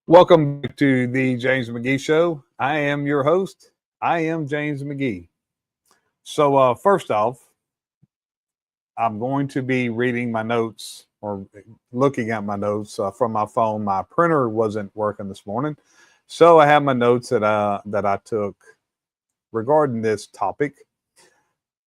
Welcome back to the James McGee Show. I am your host. I am James McGee. So, first off, I'm going to be reading my notes or looking at my notes from my phone. My printer wasn't working this morning, so I have my notes that I took regarding this topic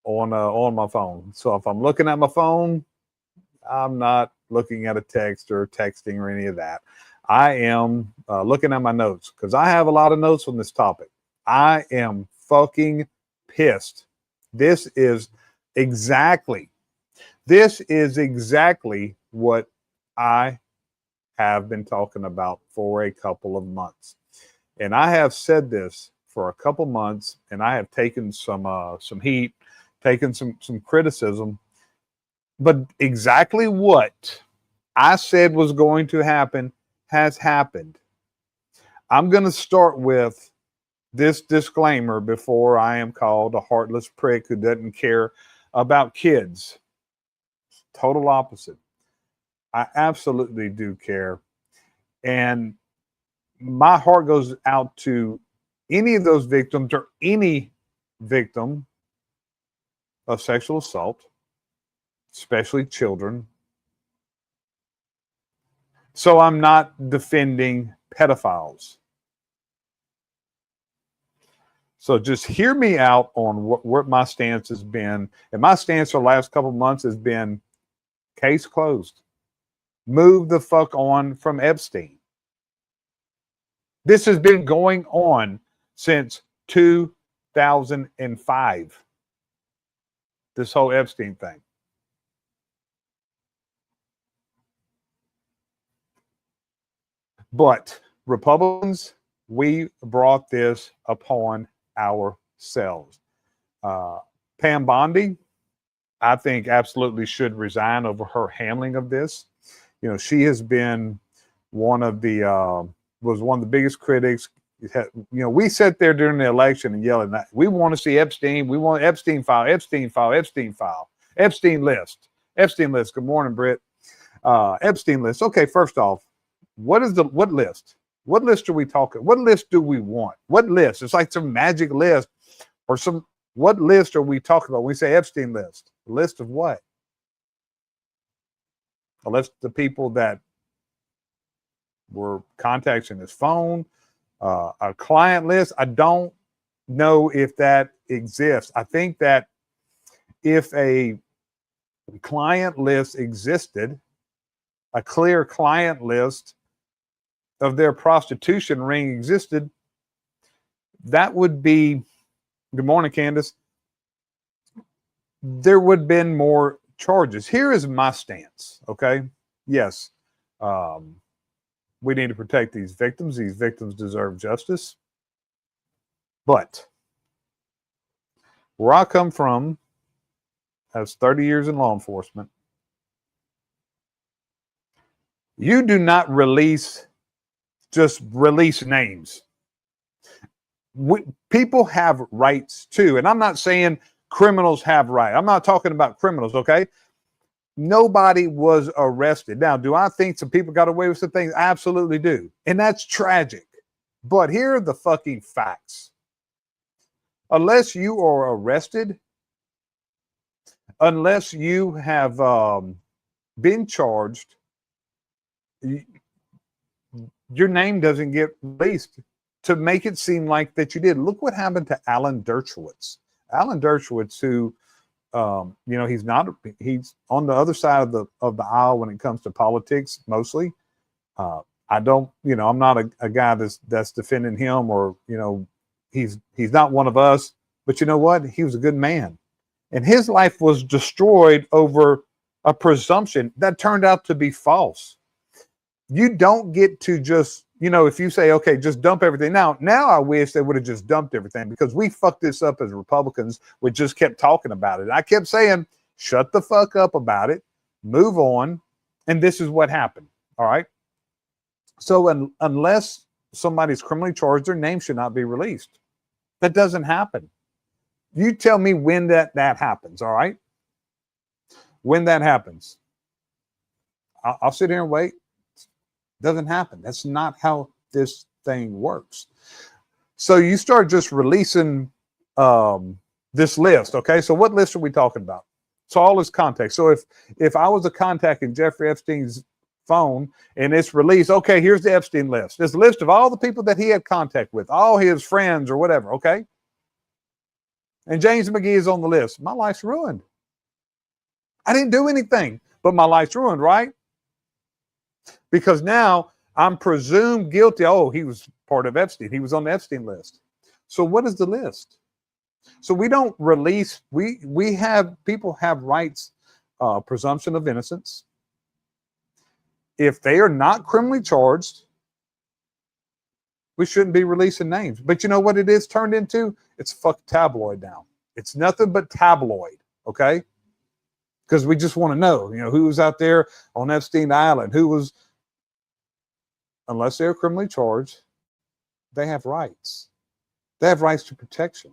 on my phone. So, if I'm looking at my phone, I'm not looking at a text or texting or any of that. I am looking at my notes because I have a lot of notes on this topic. I am fucking pissed. This is exactly, this is exactly what I have been talking about for a couple of months. And I have said this for a couple months, and I have taken some heat, taken some criticism, but exactly what I said was going to happen has happened. I'm going to start with this disclaimer before I am called a heartless prick who doesn't care about kids. Total opposite. I absolutely do care. And my heart goes out to any of those victims or any victim of sexual assault, especially children. So I'm not defending pedophiles. So just hear me out on what my stance has been. And my stance for the last couple of months has been case closed. Move the fuck on from Epstein. This has been going on since 2005. This whole Epstein thing. But Republicans, we brought this upon ourselves. Pam Bondi, I think, absolutely should resign over her handling of this. You know, she has been one of the was one of the biggest critics. You know, we sat there during the election and yelling, "We want to see Epstein. We want Epstein file, Epstein file, Epstein file, Epstein list, Epstein list." Good morning, Britt. Epstein list. Okay, first off, what list? What list are we talking? What list do we want? What list? It's like some magic list or some. What list are we talking about when we say Epstein list? A list of what? A list of people that were contacting his phone, a client list. I don't know if that exists. I think that if a client list existed, a clear client list of their prostitution ring existed, that would be, good morning, Candace, there would have been more charges. Here is my stance, okay? Yes, we need to protect these victims. These victims deserve justice. But where I come from, as 30 years in law enforcement, you do not just release names. People have rights too. And I'm not saying criminals have rights. I'm not talking about criminals, okay? Nobody was arrested. Now, do I think some people got away with some things? I absolutely do. And that's tragic. But here are the fucking facts. Unless you are arrested, unless you have been charged, your name doesn't get released to make it seem like that you did. Look what happened to Alan Dershowitz. Alan Dershowitz, who, you know, he's on the other side of the aisle when it comes to politics, mostly. I don't, you know, I'm not a guy that's defending him, or, you know, he's not one of us, but you know what? He was a good man. And his life was destroyed over a presumption that turned out to be false. You don't get to just, you know, if you say, okay, just dump everything. Now I wish they would have just dumped everything, because we fucked this up as Republicans. We just kept talking about it. I kept saying, shut the fuck up about it, move on. And this is what happened. All right. So unless somebody's criminally charged, their name should not be released. That doesn't happen. You tell me when that happens. All right. When that happens, I'll sit here and wait. Doesn't happen. That's not how this thing works. So you start just releasing this list. Okay, so what list are we talking about? So all this contact. So if I was a contact in Jeffrey Epstein's phone and it's released, okay, here's the Epstein list. This list of all the people that he had contact with, all his friends or whatever. Okay, and James McGee is on the list. My life's ruined. I didn't do anything, but my life's ruined, right? Because now I'm presumed guilty. Oh, he was part of Epstein. He was on the Epstein list. So what is the list? So we don't release, we have, people have rights, presumption of innocence. If they are not criminally charged, we shouldn't be releasing names. But you know what it is turned into? It's fuck tabloid now. It's nothing but tabloid, okay? Because we just want to know, who was out there on Epstein Island, who was, unless they're criminally charged, they have rights. They have rights to protection.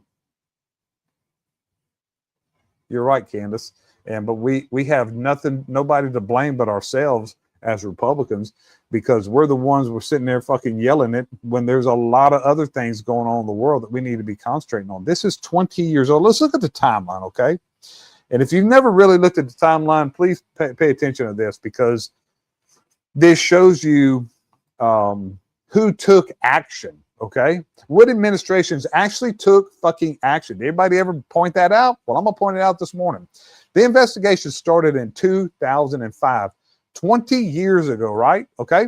You're right, Candace. But we have nobody to blame but ourselves as Republicans, because we're the ones we're sitting there fucking yelling it when there's a lot of other things going on in the world that we need to be concentrating on. This is 20 years old. Let's look at the timeline, okay? And if you've never really looked at the timeline, please pay attention to this, because this shows you who took action, okay? What administrations actually took fucking action. Did anybody ever point that out? Well, I'm going to point it out this morning. The investigation started in 2005, 20 years ago, right? Okay?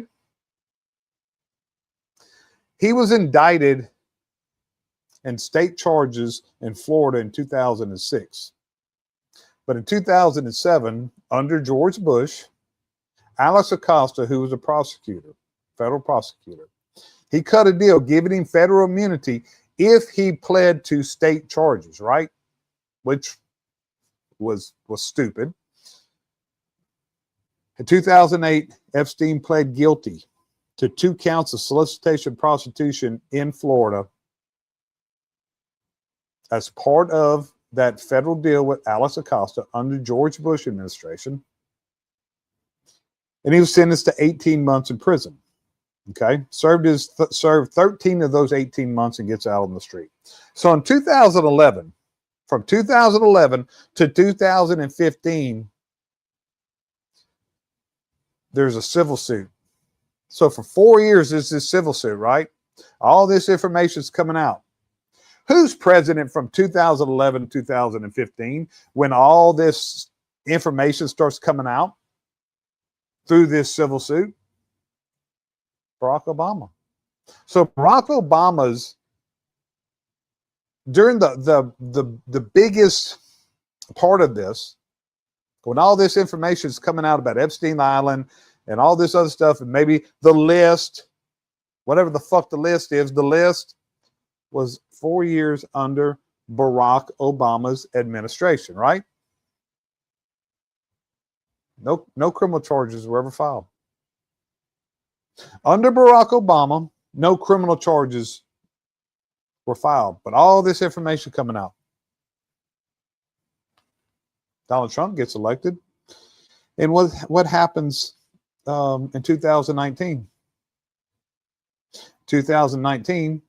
He was indicted in state charges in Florida in 2006. But in 2007, under George Bush, Alex Acosta, who was a prosecutor, federal prosecutor, he cut a deal giving him federal immunity if he pled to state charges, right? Which was stupid. In 2008, Epstein pled guilty to 2 counts of solicitation and prostitution in Florida as part of that federal deal with Alex Acosta under George Bush administration. And he was sentenced to 18 months in prison. Okay, served 13 of those 18 months and gets out on the street. So in 2011, from 2011 to 2015, there's a civil suit. So for 4 years, there's this civil suit, right? All this information is coming out. Who's president from 2011 to 2015 when all this information starts coming out through this civil suit? Barack Obama. So Barack Obama's, during the biggest part of this, when all this information is coming out about Epstein Island and all this other stuff, and maybe the list, whatever the fuck the list is, the list was 4 years under Barack Obama's administration, right? No criminal charges were ever filed. Under Barack Obama, no criminal charges were filed, but all this information coming out. Donald Trump gets elected. And what happens in 2019? 2019,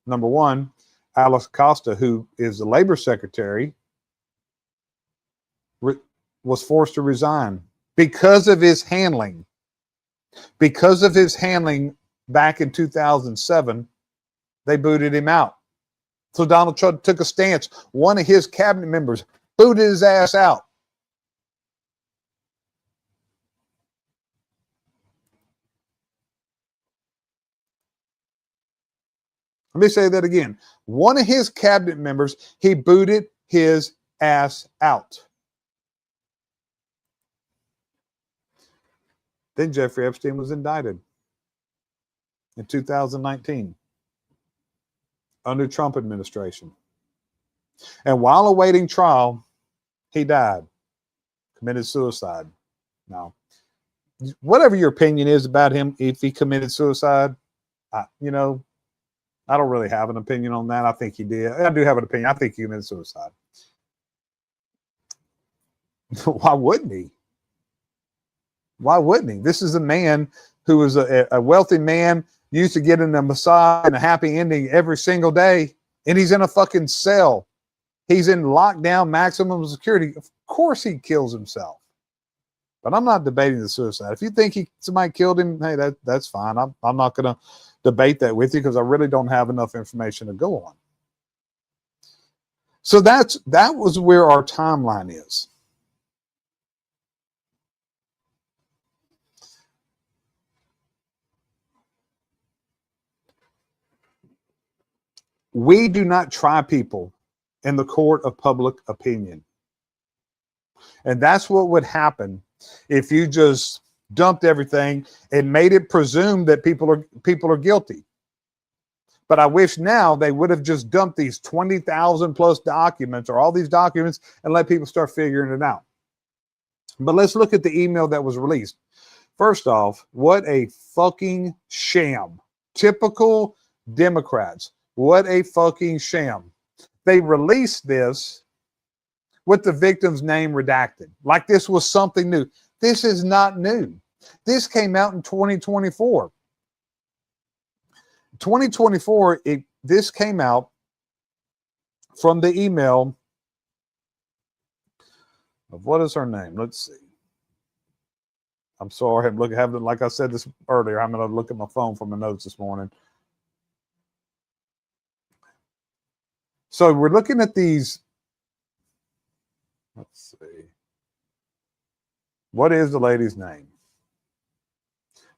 number one, Alex Acosta, who is the labor secretary, was forced to resign because of his handling. Because of his handling back in 2007, they booted him out. So Donald Trump took a stance. One of his cabinet members booted his ass out. Let me say that again. One of his cabinet members, he booted his ass out. Then Jeffrey Epstein was indicted in 2019 under Trump administration. And while awaiting trial, he died, committed suicide. Now, whatever your opinion is about him, if he committed suicide, I don't really have an opinion on that. I think he did. I do have an opinion. I think he committed suicide. Why wouldn't he? Why wouldn't he? This is a man who was a wealthy man, used to get in a massage and a happy ending every single day, and he's in a fucking cell. He's in lockdown, maximum security. Of course he kills himself. But I'm not debating the suicide. If you think somebody killed him, hey, that's fine. I'm not going to debate that with you because I really don't have enough information to go on. So that was where our timeline is. We do not try people in the court of public opinion. And that's what would happen if you just dumped everything and made it presumed that people are guilty. But I wish now they would have just dumped these 20,000 plus documents or all these documents and let people start figuring it out. But let's look at the email that was released. First off, what a fucking sham. Typical Democrats. What a fucking sham. They released this with the victim's name redacted. Like this was something new. This is not new. This came out in 2024. 2024, this came out from the email of what is her name? Let's see. I'm sorry, like I said this earlier, I'm going to look at my phone for my notes this morning. So we're looking at these. Let's see. What is the lady's name?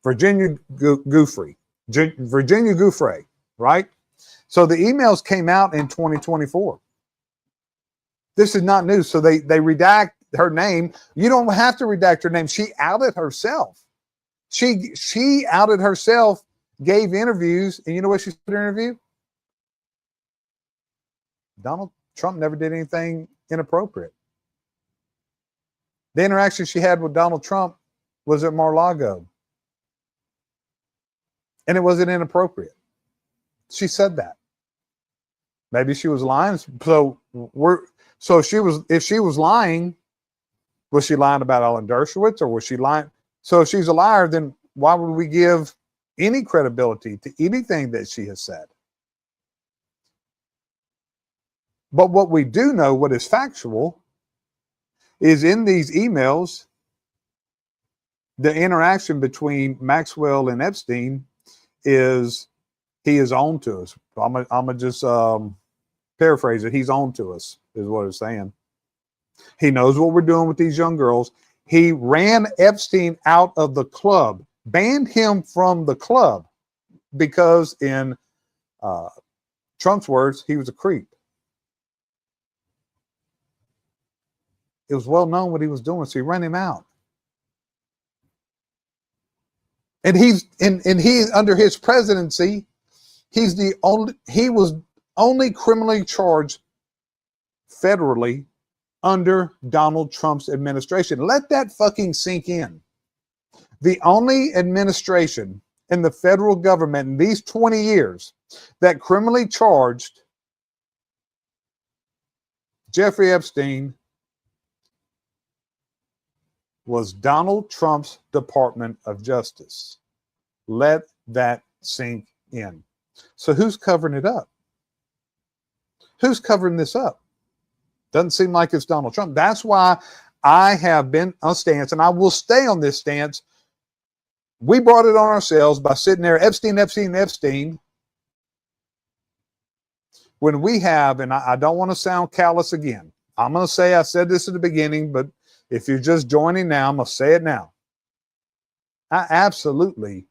Virginia Giuffre. Virginia Giuffre, right? So the emails came out in 2024. This is not new. So they redact her name. You don't have to redact her name. She outed herself. She outed herself, gave interviews, and you know what she said in her interview? Donald Trump never did anything inappropriate. The interaction she had with Donald Trump was at Mar-a-Lago. And it wasn't inappropriate. She said that. Maybe she was lying. If she was lying, was she lying about Alan Dershowitz or was she lying? So if she's a liar, then why would we give any credibility to anything that she has said? But what we do know, what is factual, is in these emails, the interaction between Maxwell and Epstein is he is on to us. I'm gonna just paraphrase it. He's on to us, is what it's saying. He knows what we're doing with these young girls. He ran Epstein out of the club, banned him from the club because, in Trump's words, he was a creep. It was well known what he was doing, so he ran him out. And he under his presidency, he was only criminally charged federally under Donald Trump's administration. Let that fucking sink in. The only administration in the federal government in these 20 years that criminally charged Jeffrey Epstein was Donald Trump's Department of Justice. Let that sink in. So who's covering it up? Who's covering this up? Doesn't seem like it's Donald Trump. That's why I have been on a stance, and I will stay on this stance. We brought it on ourselves by sitting there, Epstein, when we have, and I don't want to sound callous again. I'm going to say I said this at the beginning, but if you're just joining now, I'm going to say it now. I absolutely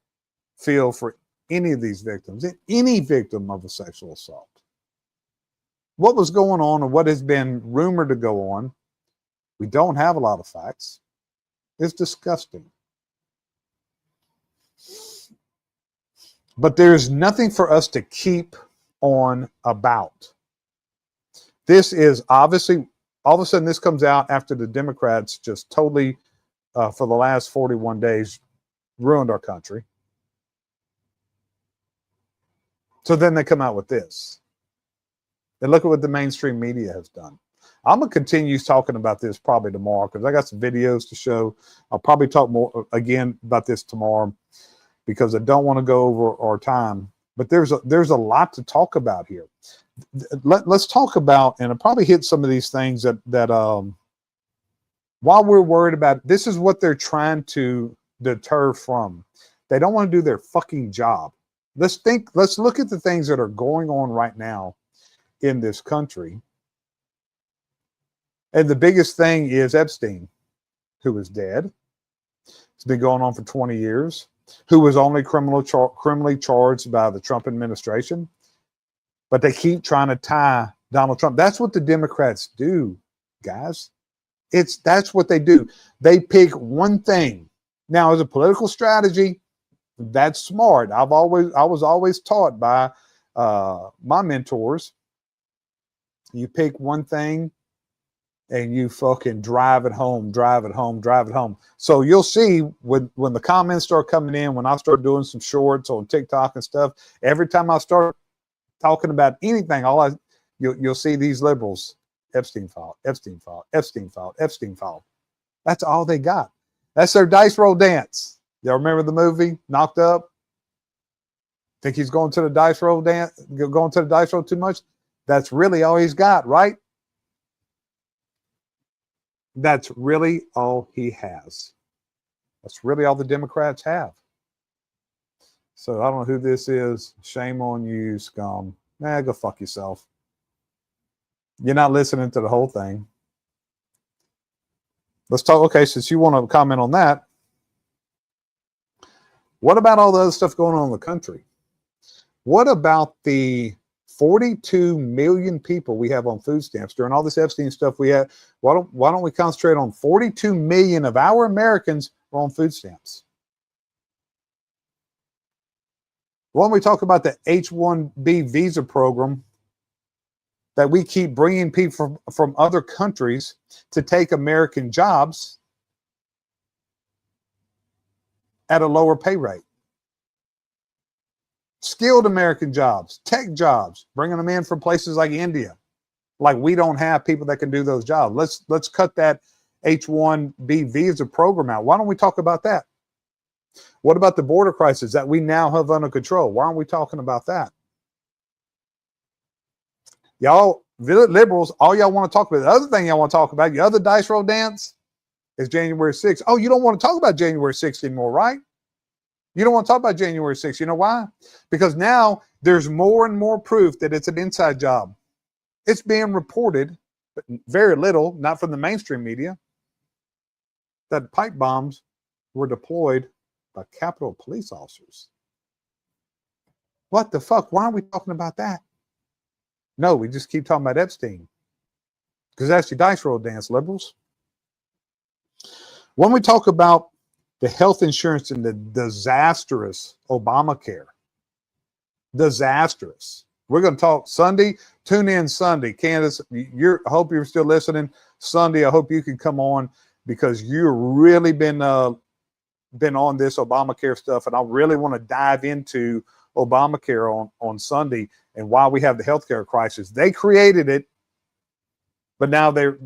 feel for any of these victims, any victim of a sexual assault. What was going on and what has been rumored to go on, we don't have a lot of facts. It's disgusting. But there's nothing for us to keep on about. This is obviously, all of a sudden this comes out after the Democrats just totally, for the last 41 days, ruined our country. So then they come out with this. And look at what the mainstream media has done. I'm going to continue talking about this probably tomorrow because I got some videos to show. I'll probably talk more again about this tomorrow. because I don't want to go over our time. But there's a lot to talk about here. Let's talk about, and I'll probably hit some of these things that while we're worried about, this is what they're trying to deter from. They don't want to do their fucking job. Let's look at the things that are going on right now in this country. And the biggest thing is Epstein, who is dead. It's been going on for 20 years, who was only criminally charged by the Trump administration. But they keep trying to tie Donald Trump. That's what the Democrats do, guys. That's what they do. They pick one thing. Now, as a political strategy, that's smart. I was always taught by my mentors. You pick one thing and you fucking drive it home. So you'll see when the comments start coming in, when I start doing some shorts on TikTok and stuff, every time I start talking about anything, you'll see these liberals, Epstein file. That's all they got. That's their dice roll dance. Y'all remember the movie Knocked Up? Think he's going to the dice roll dance, going to the dice roll too much? That's really all he's got, right? That's really all he has. That's really all the Democrats have. So I don't know who this is. Shame on you, scum. Go fuck yourself. You're not listening to the whole thing. Let's talk. Okay, since you want to comment on that, what about all the other stuff going on in the country? What about the 42 million people we have on food stamps during all this Epstein stuff we have? Why don't we concentrate on 42 million of our Americans on food stamps? Why don't we talk about the H-1B visa program that we keep bringing people from other countries to take American jobs at a lower pay rate? Skilled American jobs, tech jobs, bringing them in from places like India. Like we don't have people that can do those jobs. Let's cut that H-1B visa program out. Why don't we talk about that? What about the border crisis that we now have under control? Why aren't we talking about that? Y'all liberals, all y'all want to talk about, the other thing y'all want to talk about, your other dice roll dance is January 6th. Oh, you don't want to talk about January 6th anymore, right? You don't want to talk about January 6th. You know why? Because now there's more and more proof that it's an inside job. It's being reported, but very little, not from the mainstream media, that pipe bombs were deployed by Capitol police officers. What the fuck? Why aren't we talking about that? No, we just keep talking about Epstein. Because that's your dice roll dance, liberals. When we talk about the health insurance and the disastrous Obamacare, disastrous. We're going to talk Sunday. Tune in Sunday. Candace, I hope you're still listening. Sunday, I hope you can come on because you've really been on this Obamacare stuff, and I really want to dive into Obamacare on Sunday and why we have the healthcare crisis. They created it, but now the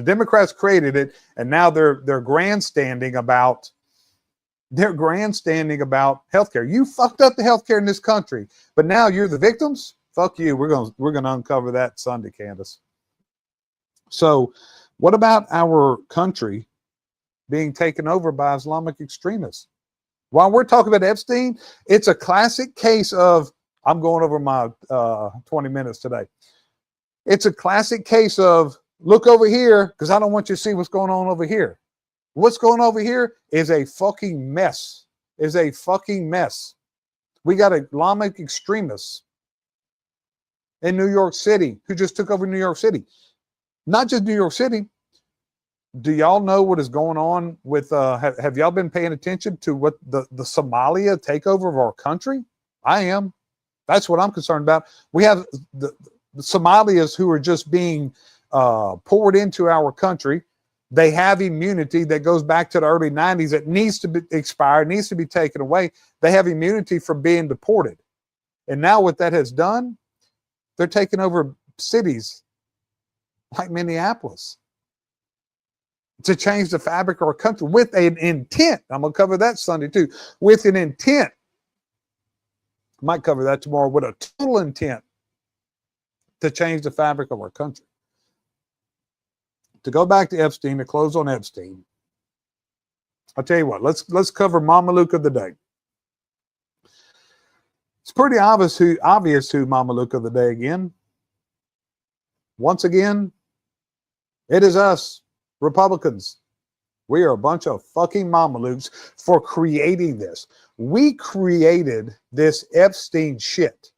Democrats created it, and now they're grandstanding about healthcare. You fucked up the healthcare in this country, but now you're the victims. Fuck you. We're gonna uncover that Sunday, Candace. So, what about our country being taken over by Islamic extremists? While we're talking about Epstein, it's a classic case of, I'm going over my 20 minutes today. It's a classic case of, look over here because I don't want you to see what's going on over here. What's going on over here is a fucking mess. We got Islamic extremists in New York City who just took over New York City. Not just New York City. Do y'all know what is going on with, have y'all been paying attention to what the Somalia takeover of our country? I am. That's what I'm concerned about. We have the Somalians who are just being poured into our country. They have immunity that goes back to the early 90s that needs to be expired, needs to be taken away. They have immunity from being deported. And now what that has done, they're taking over cities like Minneapolis. to change the fabric of our country with an intent. I'm going to cover that Sunday too. With an intent. I might cover that tomorrow. With a total intent to change the fabric of our country. To go back to Epstein, to close on Epstein, I'll tell you what, let's cover Mama Luke of the day. It's pretty obvious who Mama Luke of the day again. Once again, it is us, Republicans. We are a bunch of fucking Mama Lukes for creating this. We created this Epstein shit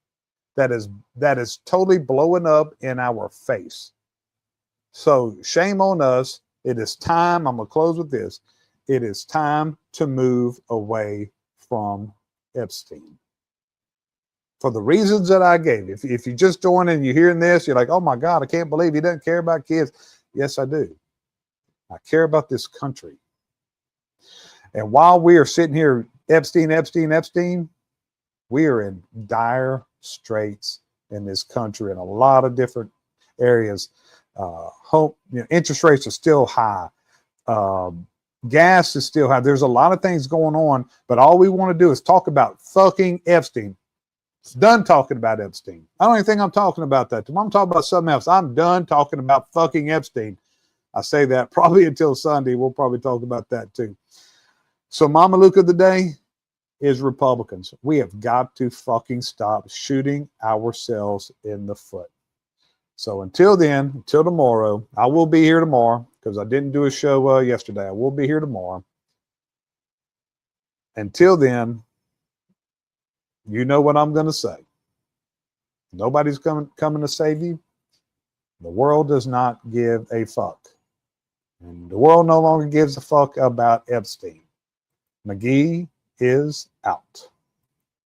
that is totally blowing up in our face. So shame on us. It is time. I'm going to close with this. It is time to move away from Epstein. For the reasons that I gave. If you just join and you're hearing this, you're like, oh my God, I can't believe he doesn't care about kids. Yes, I do. I care about this country. And while we are sitting here, Epstein, we are in dire straits in this country in a lot of different areas. Interest rates are still high. Gas is still high. There's a lot of things going on, but all we want to do is talk about fucking Epstein. It's done talking about Epstein. I don't even think I'm talking about that. I'm talking about something else. I'm done talking about fucking Epstein. I say that probably until Sunday. We'll probably talk about that too. So Mama Luke of the day is Republicans. We have got to fucking stop shooting ourselves in the foot. So until then, until tomorrow, I will be here tomorrow because I didn't do a show yesterday. I will be here tomorrow. Until then, you know what I'm going to say. Nobody's coming to save you. The world does not give a fuck. And the world no longer gives a fuck about Epstein. McGee is out.